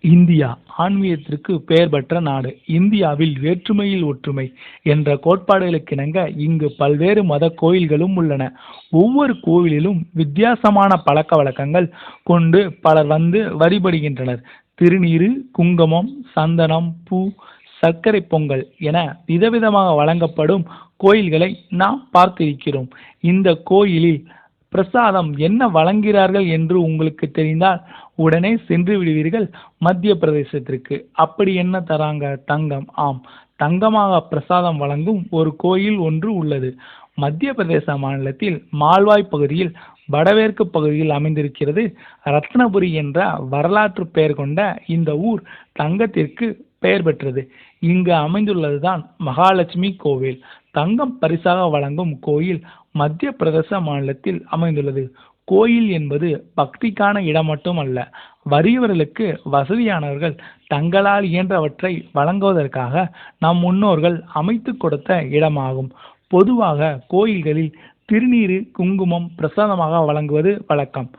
India ஆன்மீகத்திற்கு பெயர் பெற்ற நாடு. இந்தியாவில் வேற்றுமையில் ஒற்றுமை என்ற கோட்பாடுகளுக்கிணங்க இங்கு பல்வேறு மத கோயில்களும் உள்ளன. ஒவ்வொரு கோவிலிலும் வித்தியாசமான பழக்க வழக்கங்கள் கொண்டு பலர் வந்து வழிபடுகின்றனர். திருநீறு, குங்குமம், சந்தனம், பூ, சர்க்கரை பொங்கல் என விதவிதமாக வழங்கப்படும் கோயில்களை நாம் பார்த்திருக்கிறோம். இந்த கோயிலில் பிரசாதம் என்ன வழங்குகிறார்கள் என்று உங்களுக்கு தெரிந்தால் உடனே சென்று விடுவீர்கள் மத்திய பிரதேசத்திற்கு. அப்படி என்ன தராங்க? தங்கம். ஆம், தங்கமாக பிரசாதம் வழங்கும் ஒரு கோயில் ஒன்று உள்ளது. மத்திய பிரதேச மாநிலத்தில் மால்வாய் பகுதியில் வடமேற்கு பகுதியில் அமைந்திருக்கிறது. ரத்னபுரி என்ற வரலாற்று பெயர் கொண்ட இந்த ஊர் தங்கத்திற்கு பெயர் பெற்றது. இங்கு அமைந்துள்ளதுதான் மகாலட்சுமி கோவில். தங்கம் பரிசாக வழங்கும் கோயில் மத்திய பிரதேச மாநிலத்தில் அமைந்துள்ளது. கோயில் என்பது பக்திக்கான இடம் மட்டுமல்ல, வறியவர்களுக்கு வசதியானவர்கள் தங்களால் இயன்றவற்றை வழங்குவதற்காக நம் முன்னோர்கள் அமைத்து கொடுத்த இடமாகும். பொதுவாக கோயில்களில் திருநீறு, குங்குமம் பிரசாதமாக வழங்குவது வழக்கம்.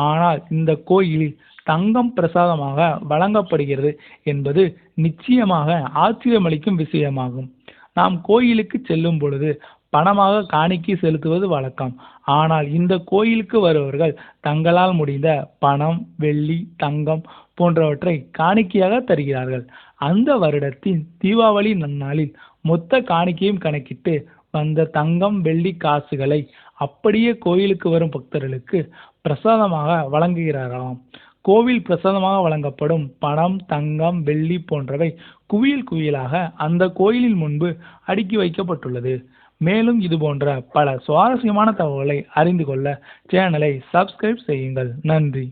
ஆனால் இந்த கோயிலில் தங்கம் பிரசாதமாக வழங்கப்படுகிறது என்பது நிச்சயமாக ஆச்சரியமளிக்கும் விஷயமாகும். நாம் கோயிலுக்கு செல்லும் பொழுது பணமாக காணிக்கை செலுத்துவது வழக்கம். ஆனால் இந்த கோயிலுக்கு வருபவர்கள் தங்களால் முடிந்த பணம், வெள்ளி, தங்கம் போன்றவற்றை காணிக்கையாக தருகிறார்கள். அந்த வருடத்தின் தீபாவளி நன்னாளில் மொத்த காணிக்கையும் கணக்கிட்டு வந்த தங்கம், வெள்ளி காசுகளை அப்படியே கோயிலுக்கு வரும் பக்தர்களுக்கு பிரசாதமாக வழங்குகிறாராம். கோவில் பிரசாதமாக வழங்கப்படும் பணம், தங்கம், வெள்ளி போன்றவை குவியல் குவியலாக அந்த கோயிலின் முன்பு அடுக்கி வைக்கப்பட்டுள்ளது. மேலும் இது போன்ற பல சுவாரஸ்யமான தகவல்களை அறிந்து கொள்ள சேனலை சப்ஸ்கிரைப் செய்யுங்கள். நன்றி.